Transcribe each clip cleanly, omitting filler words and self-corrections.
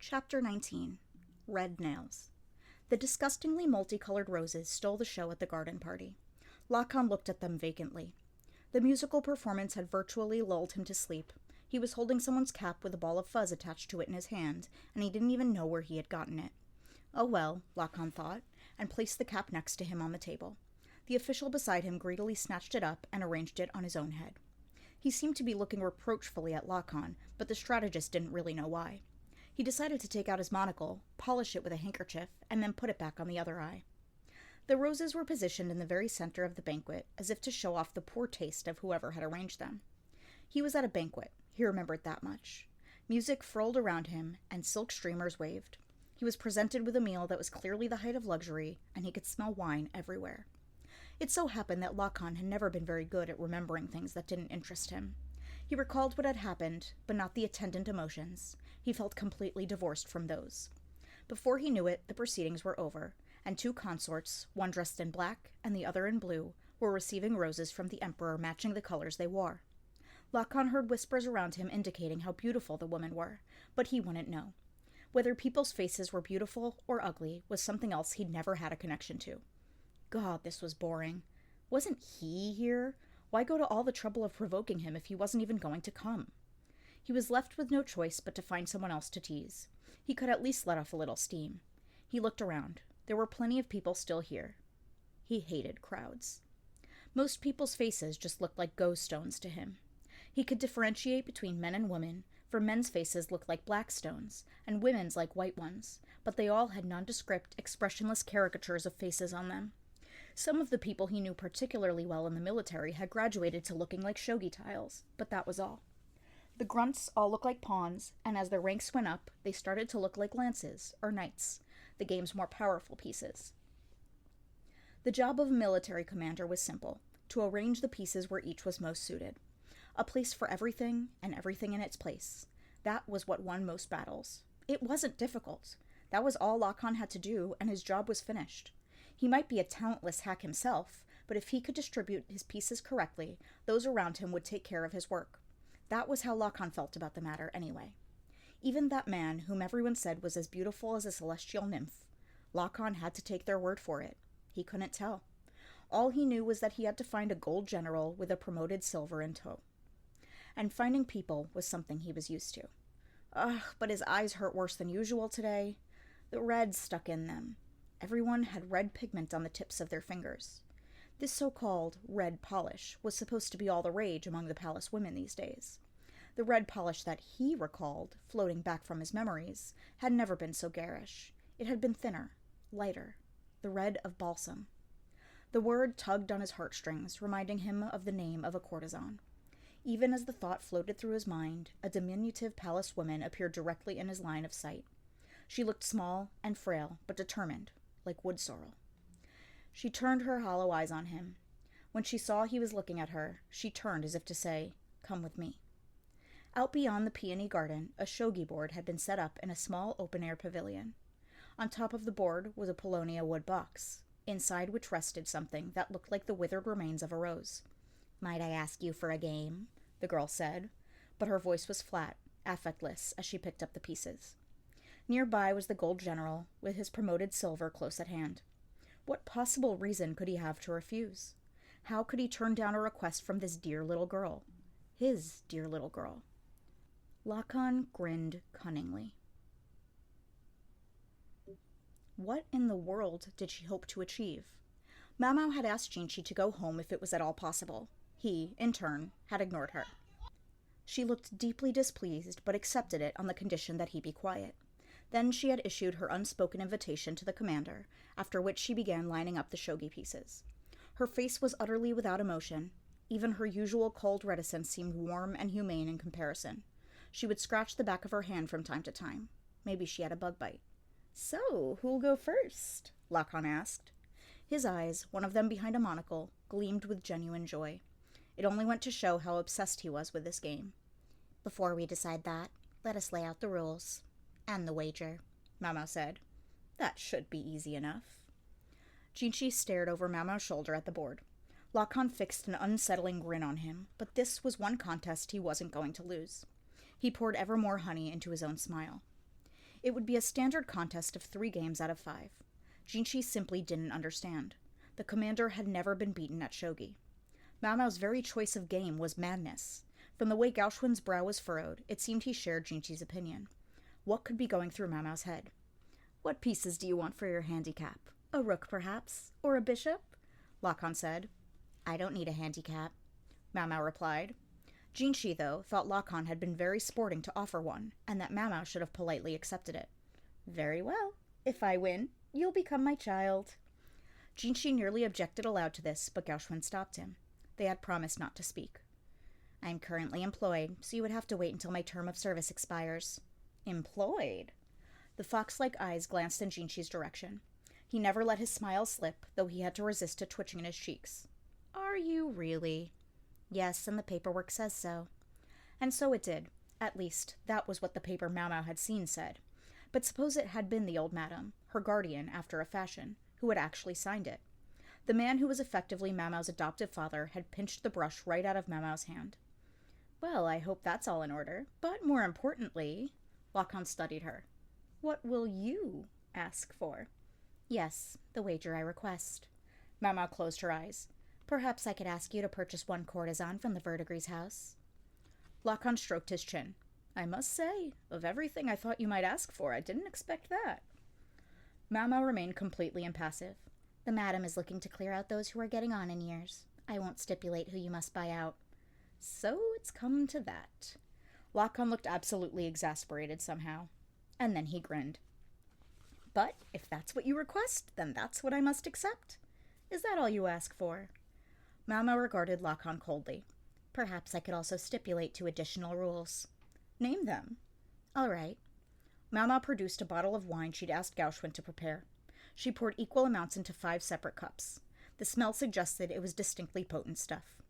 Chapter 19. Red Nails. The disgustingly multicolored roses stole the show at the garden party. Lacan looked at them vacantly. The musical performance had virtually lulled him to sleep. He was holding someone's cap with a ball of fuzz attached to it in his hand, and he didn't even know where he had gotten it. Oh well, Lacan thought, and placed the cap next to him on the table. The official beside him greedily snatched it up and arranged it on his own head. He seemed to be looking reproachfully at Lacan, but the strategist didn't really know why. He decided to take out his monocle, polish it with a handkerchief, and then put it back on the other eye. The roses were positioned in the very center of the banquet, as if to show off the poor taste of whoever had arranged them. He was at a banquet, he remembered that much. Music frilled around him, and silk streamers waved. He was presented with a meal that was clearly the height of luxury, and he could smell wine everywhere. It so happened that Lacan had never been very good at remembering things that didn't interest him. He recalled what had happened, but not the attendant emotions. He felt completely divorced from those. Before he knew it, the proceedings were over, and two consorts, one dressed in black and the other in blue, were receiving roses from the emperor matching the colors they wore. Lacan heard whispers around him indicating how beautiful the women were, but he wouldn't know. Whether people's faces were beautiful or ugly was something else he'd never had a connection to. God, this was boring. Wasn't he here? Why go to all the trouble of provoking him if he wasn't even going to come? He was left with no choice but to find someone else to tease. He could at least let off a little steam. He looked around. There were plenty of people still here. He hated crowds. Most people's faces just looked like ghost stones to him. He could differentiate between men and women, for men's faces looked like black stones, and women's like white ones, but they all had nondescript, expressionless caricatures of faces on them. Some of the people he knew particularly well in the military had graduated to looking like shogi tiles, but that was all. The grunts all looked like pawns, and as their ranks went up, they started to look like lances, or knights, the game's more powerful pieces. The job of a military commander was simple, to arrange the pieces where each was most suited. A place for everything, and everything in its place. That was what won most battles. It wasn't difficult. That was all Lacan had to do, and his job was finished. He might be a talentless hack himself, but if he could distribute his pieces correctly, those around him would take care of his work. That was how Lacan felt about the matter, anyway. Even that man, whom everyone said was as beautiful as a celestial nymph, Lacan had to take their word for it. He couldn't tell. All he knew was that he had to find a gold general with a promoted silver in tow. And finding people was something he was used to. Ugh, but his eyes hurt worse than usual today. The red stuck in them. Everyone had red pigment on the tips of their fingers. This so-called red polish was supposed to be all the rage among the palace women these days. The red polish that he recalled, floating back from his memories, had never been so garish. It had been thinner, lighter, the red of balsam. The word tugged on his heartstrings, reminding him of the name of a courtesan. Even as the thought floated through his mind, a diminutive palace woman appeared directly in his line of sight. She looked small and frail, but determined, like wood sorrel. She turned her hollow eyes on him. When she saw he was looking at her, she turned as if to say, "Come with me." Out beyond the peony garden, a shogi board had been set up in a small open-air pavilion. On top of the board was a paulownia wood box, inside which rested something that looked like the withered remains of a rose. "Might I ask you for a game?" the girl said, but her voice was flat, affectless, as she picked up the pieces. Nearby was the gold general, with his promoted silver close at hand. What possible reason could he have to refuse? How could he turn down a request from this dear little girl? His dear little girl. Lacan grinned cunningly. What in the world did she hope to achieve? Mamau had asked Jinchi to go home if it was at all possible. He, in turn, had ignored her. She looked deeply displeased, but accepted it on the condition that he be quiet. Then she had issued her unspoken invitation to the commander, after which she began lining up the shogi pieces. Her face was utterly without emotion. Even her usual cold reticence seemed warm and humane in comparison. She would scratch the back of her hand from time to time. Maybe she had a bug bite. "So, who'll go first?" Lacan asked. His eyes, one of them behind a monocle, gleamed with genuine joy. It only went to show how obsessed he was with this game. "Before we decide that, let us lay out the rules. And the wager," Mamau said. "That should be easy enough." Jinchi stared over Mamau's shoulder at the board. Lacan fixed an unsettling grin on him, but this was one contest he wasn't going to lose. He poured ever more honey into his own smile. It would be a standard contest of 3 games out of 5. Jinchi simply didn't understand. The commander had never been beaten at shogi. Mao Mao's very choice of game was madness. From the way Gao Xuan's brow was furrowed, it seemed he shared Jinchi's opinion. What could be going through Mao Mao's head? "What pieces do you want for your handicap? A rook, perhaps? Or a bishop?" Lacan said. "I don't need a handicap," Mao Mao replied. Jinchi, though, thought Lacan had been very sporting to offer one, and that Mao Mao should have politely accepted it. "Very well. If I win, you'll become my child." Jinchi nearly objected aloud to this, but Gao Xuan stopped him. They had promised not to speak. "I'm currently employed, so you would have to wait until my term of service expires." "Employed?" The fox-like eyes glanced in Jinchi's direction. He never let his smile slip, though he had to resist a twitching in his cheeks. "Are you really?" "Yes, and the paperwork says so." And so it did. At least, that was what the paper Mao Mao had seen said. But suppose it had been the old madam, her guardian after a fashion, who had actually signed it. The man who was effectively Mao Mao's adoptive father had pinched the brush right out of Mao Mao's hand. "Well, I hope that's all in order. But more importantly," Lacan studied her, "what will you ask for?" "Yes, the wager I request." Mao Mao closed her eyes. "Perhaps I could ask you to purchase 1 courtesan from the Verdigris house." Lacan stroked his chin. "I must say, of everything I thought you might ask for, I didn't expect that." Mao Mao remained completely impassive. "The madam is looking to clear out those who are getting on in years. I won't stipulate who you must buy out." "So it's come to that." Lacan looked absolutely exasperated somehow. And then he grinned. "But if that's what you request, then that's what I must accept. Is that all you ask for?" Mao Mao regarded Lacan coldly. "Perhaps I could also stipulate 2 additional rules." "Name them." "All right." Mao Mao produced a bottle of wine she'd asked Gao Xuan to prepare. She poured equal amounts into 5 separate cups. The smell suggested it was distinctly potent stuff.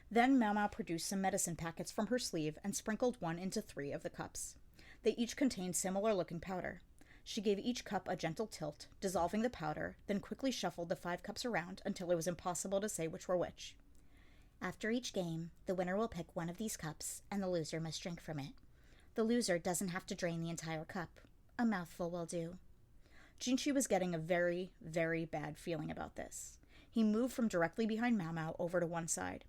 Then Mao Mao produced some medicine packets from her sleeve and sprinkled 1 into 3 of the cups. They each contained similar-looking powder. She gave each cup a gentle tilt, dissolving the powder, then quickly shuffled the 5 cups around until it was impossible to say which were which. "After each game, the winner will pick 1 of these cups, and the loser must drink from it. The loser doesn't have to drain the entire cup. A mouthful will do." Jinchi was getting a very, very bad feeling about this. He moved from directly behind Mao Mao over to one side.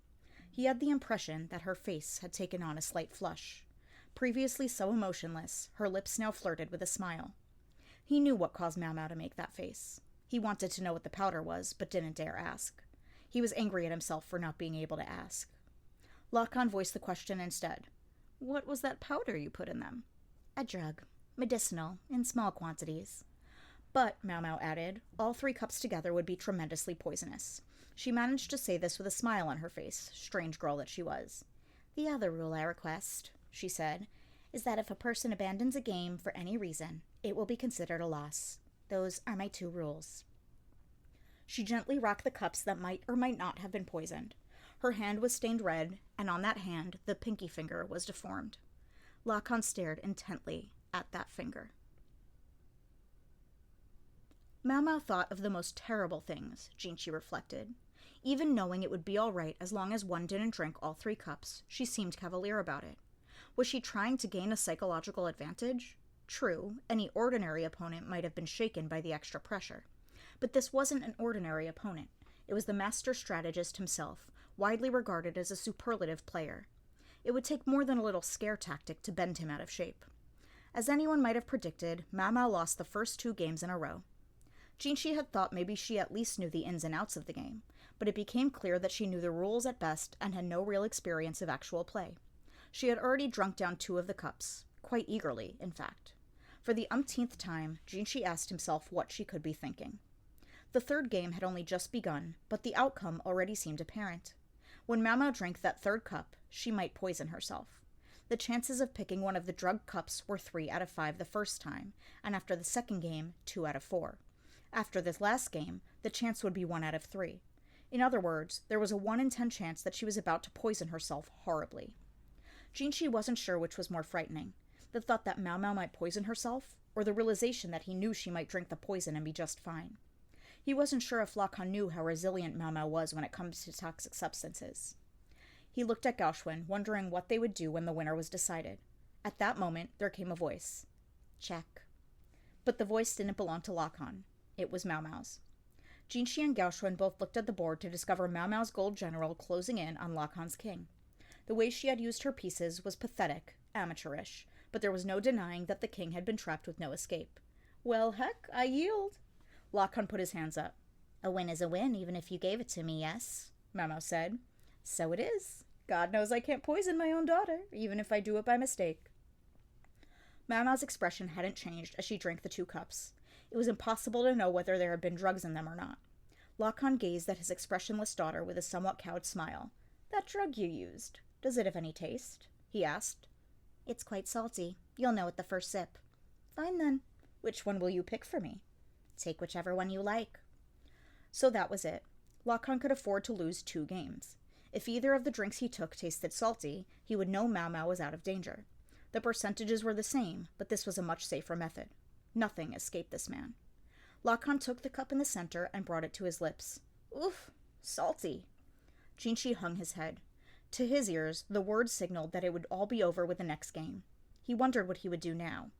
He had the impression that her face had taken on a slight flush. Previously so emotionless, her lips now flirted with a smile. He knew what caused Mao Mao to make that face. He wanted to know what the powder was, but didn't dare ask. He was angry at himself for not being able to ask. Lacan voiced the question instead. "What was that powder you put in them?" "A drug. Medicinal, in small quantities." But, Mao Mao added, all 3 cups together would be tremendously poisonous. She managed to say this with a smile on her face, strange girl that she was. "The other rule I request," she said, "is that if a person abandons a game for any reason, it will be considered a loss. Those are my 2 rules." She gently rocked the cups that might or might not have been poisoned. Her hand was stained red, and on that hand the pinky finger was deformed. Lacan stared intently at that finger. Mao Mao thought of the most terrible things, Jinchi reflected. Even knowing it would be all right as long as 1 didn't drink all 3 cups, she seemed cavalier about it. Was she trying to gain a psychological advantage? True, any ordinary opponent might have been shaken by the extra pressure. But this wasn't an ordinary opponent. It was the master strategist himself, widely regarded as a superlative player. It would take more than a little scare tactic to bend him out of shape. As anyone might have predicted, Mao Mao lost the first 2 games in a row. Jinchi had thought maybe she at least knew the ins and outs of the game, but it became clear that she knew the rules at best and had no real experience of actual play. She had already drunk down 2 of the cups, quite eagerly, in fact. For the umpteenth time, Jinchi asked himself what she could be thinking. The 3rd game had only just begun, but the outcome already seemed apparent. When Mao Mao drank that 3rd cup, she might poison herself. The chances of picking one of the drugged cups were 3 out of 5 the first time, and after the 2nd game, 2 out of 4. After this last game, the chance would be 1 out of 3. In other words, there was a 1 in 10 chance that she was about to poison herself horribly. Jinchi wasn't sure which was more frightening, the thought that Mao Mao might poison herself, or the realization that he knew she might drink the poison and be just fine. He wasn't sure if Lacan knew how resilient Mao Mao was when it comes to toxic substances. He looked at Gao Xuan, wondering what they would do when the winner was decided. At that moment, there came a voice. "Check." But the voice didn't belong to Lakan. It was Mau Mau's. Jinshi and Gaoxuan both looked at the board to discover Mau Mau's gold general closing in on Lakan's king. The way she had used her pieces was pathetic, amateurish, but there was no denying that the king had been trapped with no escape. Well, heck, I yield. Lakan put his hands up. A win is a win, even if you gave it to me, yes? Mau Mau said. So it is. God knows I can't poison my own daughter, even if I do it by mistake. Mau Mau's expression hadn't changed as she drank the 2 cups. It was impossible to know whether there had been drugs in them or not. Lakan gazed at his expressionless daughter with a somewhat cowed smile. That drug you used, does it have any taste? He asked. It's quite salty. You'll know at the first sip. Fine then. Which one will you pick for me? Take whichever one you like. So that was it. Lakan could afford to lose 2 games. If either of the drinks he took tasted salty, he would know Mau Mau was out of danger. The percentages were the same, but this was a much safer method. Nothing escaped this man. Lakan took the cup in the center and brought it to his lips. Oof, salty. Jinshi hung his head. To his ears, the words signaled that it would all be over with the next game. He wondered what he would do now.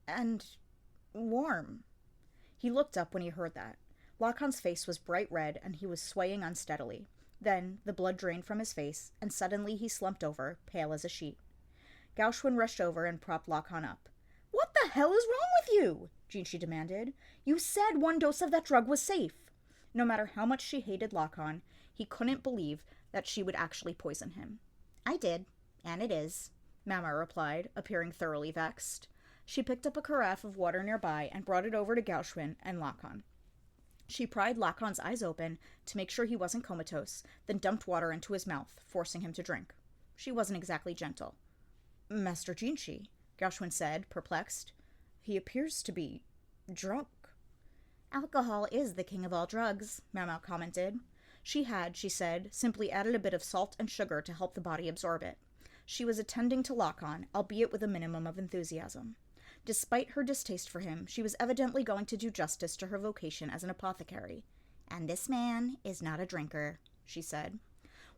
And warm. He looked up when he heard that. Lakan's face was bright red, and he was swaying unsteadily. Then the blood drained from his face, and suddenly he slumped over, pale as a sheet. Gaoxuan rushed over and propped Lakan up. What the hell is wrong with you? Jinshi demanded. You said 1 dose of that drug was safe. No matter how much she hated Lakan, he couldn't believe that she would actually poison him. I did, and it is, Mau Mau replied, appearing thoroughly vexed. She picked up a carafe of water nearby and brought it over to Gaoxuan and Lakan. She pried Lakan's eyes open to make sure he wasn't comatose, then dumped water into his mouth, forcing him to drink. She wasn't exactly gentle. Master Jinshi, Gaoxuan said, perplexed. He appears to be drunk. Alcohol is the king of all drugs, Mau Mau commented. She had, she said, simply added a bit of salt and sugar to help the body absorb it. She was attending to Lakan, albeit with a minimum of enthusiasm. Despite her distaste for him, she was evidently going to do justice to her vocation as an apothecary. And this man is not a drinker, she said.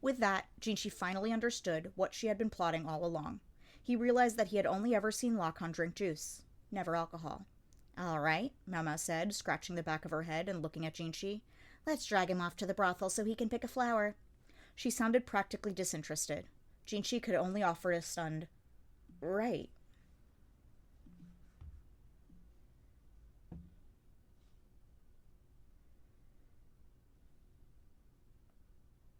With that, Jinshi finally understood what she had been plotting all along. He realized that he had only ever seen Lakan drink juice, never alcohol. All right, Mau Mau said, scratching the back of her head and looking at Jinshi. Let's drag him off to the brothel so he can pick a flower. She sounded practically disinterested. Jinshi could only offer a stunned, right.